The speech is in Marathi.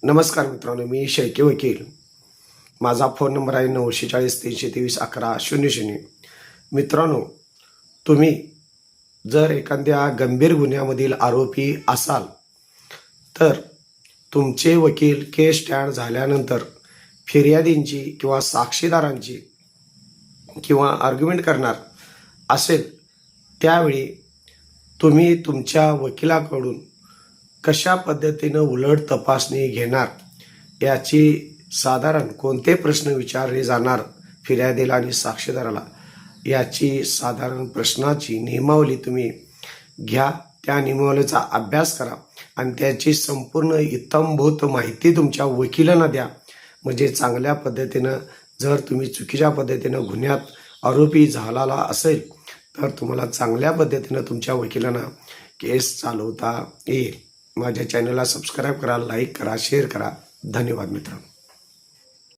नमस्कार मित्रांनो, मी शेळके वकील. माझा फोन नंबर आहे 940-323-1100. मित्रांनो, तुम्ही जर एखाद्या गंभीर गुन्ह्यामधील आरोपी असाल तर तुमचे वकील केस स्टँड झाल्यानंतर फिर्यादींची किंवा साक्षीदारांची किंवा आर्ग्युमेंट करणार असेल त्यावेळी तुम्ही तुमच्या वकिलाकडून कशा पद्धतीनं उलट तपासणी घेणार, याची साधारण कोणते प्रश्न विचारले जाणार फिर्यादीला आणि साक्षीदाराला, याची साधारण प्रश्नाची नियमावली तुम्ही घ्या. त्या नियमावलीचा अभ्यास करा आणि त्याची संपूर्ण इत्थंभूत माहिती तुमच्या वकिलांना द्या. म्हणजे चांगल्या पद्धतीनं जर तुम्ही चुकीच्या पद्धतीनं गुन्ह्यात आरोपी झालेला असेल तर तुम्हाला चांगल्या पद्धतीनं तुमच्या वकिलांना केस चालवता येईल. माझ्या चॅनलला सबस्क्राईब करा, लाईक करा, शेअर करा. धन्यवाद मित्रांनो.